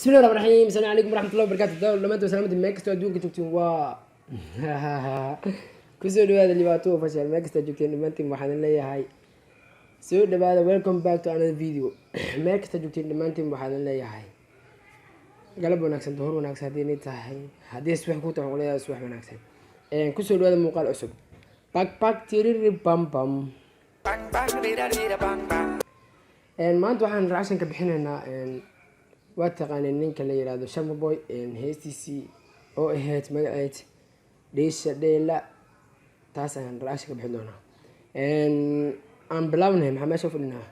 بسم الله الرحمن الرحيم. السلام عليكم ورحمة الله وبركاته. لما انتم سلامة ما كستو ادوك joogtiin waa kusoo dhawaada libaato fashal ma kasta joogtiin dhamaantiin waxaan leeyahay soo dhawaada welcome back to another video. ma kasta joogtiin dhamaantiin waxaan leeyahay galab wanaagsan duhur wanaagsan hadii tahay hadii subax ku tahay walaal subax wanaagsan kusoo dhawaada muuqaal cusub pak tiriri bam bam maanta waxaan raashin ka bixinaynaa waa taqaaneen ninka la yiraahdo Shamba Boy heestiisii oo ahayd magaceed Dheesha Dheela taas aan raashin ka bixin doonaa aan bilaabnay maxaa meesha fadhinaa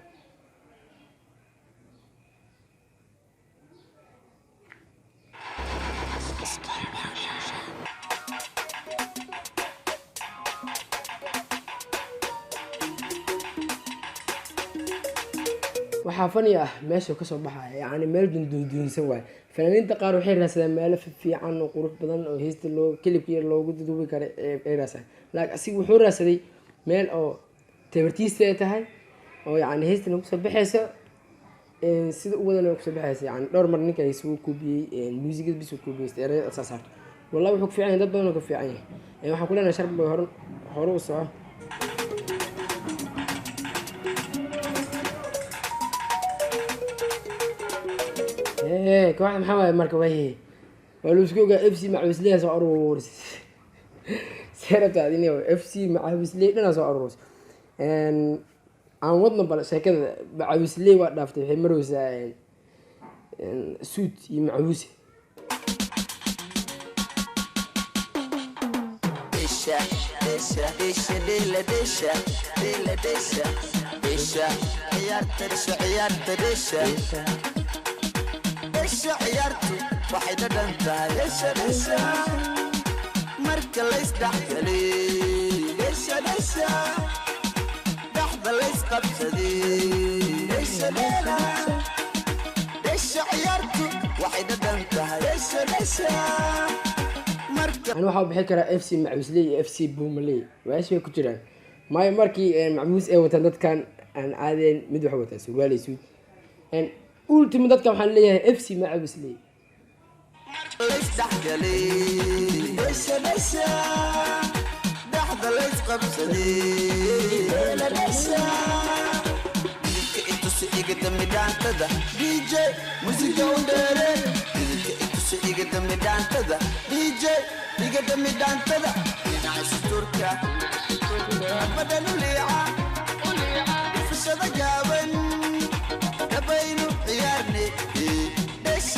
waxaa fani ah meesha ka soo baxay yani meel dunduunsan waay fanaaniinta qaar waxay raadsadeen meelo fiican oo qurux badan oo heesta loo kilibkiisa loogu duubi karo ee raadsan laakiin asiga wuxuu raadsaday meel oo tabartiisa ay tahay oo yani heesta lagu soo baxayso sida u wadan ku soo baxayso yani dhowr mar ninka ay soo koobiyay muusigada bisoo koobiyay erayada asaasar wallahi wuxuu ku fiican dad badan oo ka fiican yahay waxaan ku leenahay Shamba Boy hore u soo كواحد محمد مركب وهي والوسكوكا اف سي مع وسليه سو اروس سيره تاعديني اف سي مع وسليه انا سو اروس ان ودنا بلا شيكده مع وسليه وا دافتay waxay marwaysaa suit iyo macawis عيارتي واحدة دنتا ليش مركا ليس دحقلي ليش دحضة ليس قبسدي ليش عيارتي واحدة دنتا ليش مركا أنا waxaa bixi karaa FC Macwisley iyo FC Boomaley waashay ku jiraan maay markii macmuus ay wataan dadkan aan aadeen mid wax wataa surwaal iyo suud ultimo dadka waxaan leeyahay FC Macwisley ليش دحقلي ليش دحضة ليش قبسدي ليش انتو سيئة دمي دانتدا دي جي موسيقى وداري انتو سيئة دمي دانتدا دي جي سيئة دمي دانتدا نعيش تركيا بدلو ليعا فشد جابن تبينو عيارني ليش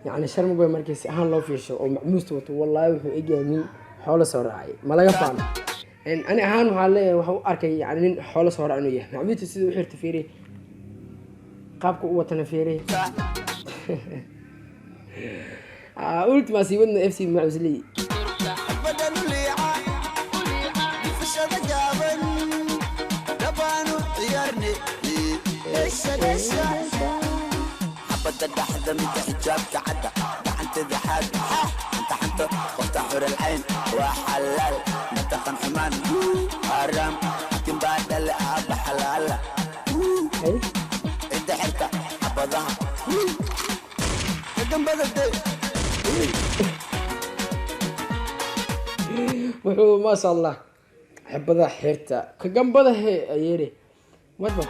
يعني Shamba Boy markii si ahaan loo fiirsho oo macmuusta wato wallahi wuxuu eegay nin xoolo soo raacay ma laga fahmo ani ahaan waxa leeyahay waxa uu arkay yani nin xoolo soo raacay inuu yahay macmuusta sidoo u xirta fiiri qaabka uu watana fiiri ultima si wadna FC Macwisley حبة من حجابك عدى انت ذي حاجة انت حنطة وتحور العين وحلال متقن حمان حرام حكم بعد الأب حلال انت حركة حبضها قدم بدل wuxuu ma sha Allah xibada xirta ka gambada ayiri wadba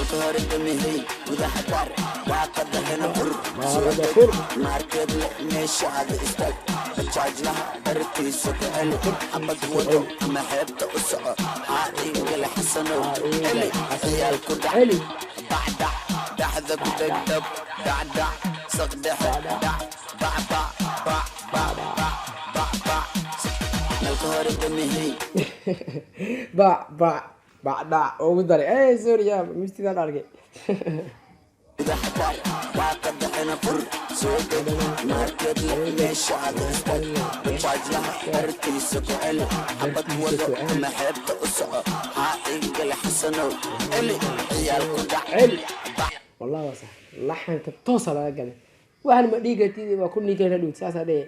الكهر الدمهي وذا حدار وعقد هنا حر ماركت مش هذا استاك بتشارج لها بركي سوق علي محمد ودو ما حبت اسعى عادي قال حسن علي عيال كل علي بعد دحذا بدب بعد صقدح باع الكهر الدمهي باع بعد او دري سوريا مستي انا ارجع إذا حكار وعقد حين فر سوق ماركت ليش على استاك بتشارج لها بركي سوق علي محمد ودو ما حبت اسعى عادي قال حسن علي عيال كل علي والله صح لحن توصل على قال واحد ما ديقتي ما كل نيكا دوت ساسا دي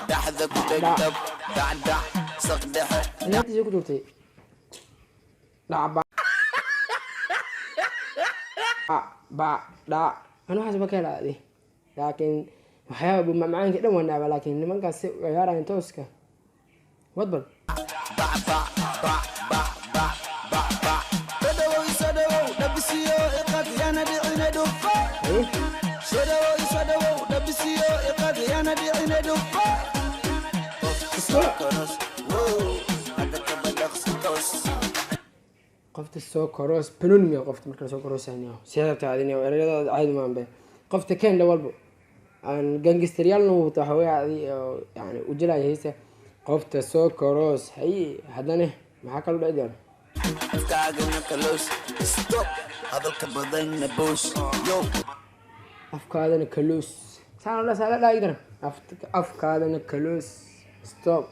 دحذا بدب دع saqdhexe inaantiisa ku turtay dhacba ba dha anu waxaas ma ka helaaday laakiin waxyaaba macmacaanka dhan waa naaba laakiin nimankaas si ciyaarayaan tooska wadbal qofta soo koros penunmia qofta marka soo korosaynayo siyaadta adina erayada caadi maanbe qofta kenda walbo aan gangsteryaal no waxa weey yani u jilay haysta qofta soo koros hay hadane maxaa kala dhacay afkaagana kalos stop hadalka badanna boos yo afkaadana kalos sala dhaaydan afkaadana kalos stop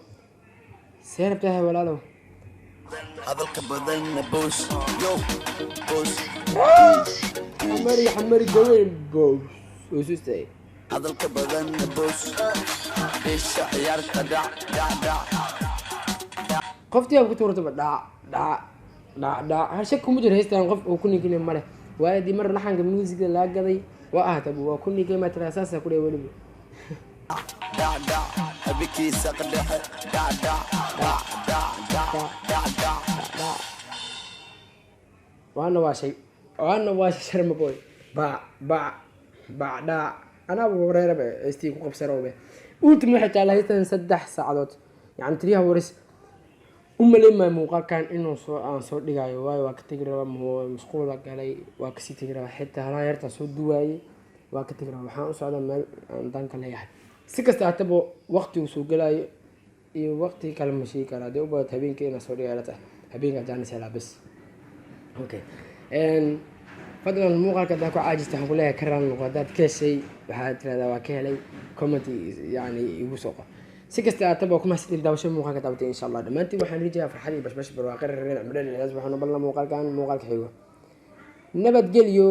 seerabta hay walaalo hadalka badanna boos yo boos xamari gaweyn boos ususay hadalka badanna boos isha ciyaarta dhac qoftii aan ku tuurtay dhac harshe kuma jiro haystaan qof uu ku ninkina male waadi mar laxanka musiga la gaday waa ahtab waa ku ninkay ma tiraasasa ku dheey waliba habiki saqdhexe وانا واشي شرم بوي با انا ابو هريره استي ku qabsaro be ulti ma xita la haystan 3 saacadood yani tiriya waris umalema muuqaalkan inuu soo dhigayo waayo waa ka tagi rabaa mashquul galay waa ka sii tagi rabaa xitaa hala yarta soo duwaayay waa ka tagi rabaa waxaan u socdaa meel aan danka leeyahay si kasta atabo waqti uu soo galayo iyo waqti kale ma shii kara dee u baad habeenkii ina soo dhigayata habeenka jaanis la bas okay fadlan muuqaalka daa ku caajista waxaan ku leeyahay karaan noqodaad ka shay waxaad tiraahdaa waa ka helay comment yani igu soo qor si kasta aataba kuma sidii daawasho muuqaalka daawatay insha Allah dhamaantii waxaan rijayaa farxad iyo bashbash barwaaqo reer madhan ilaas waxaan u ballan muuqaalkan muuqaalka xigo nabad geliyo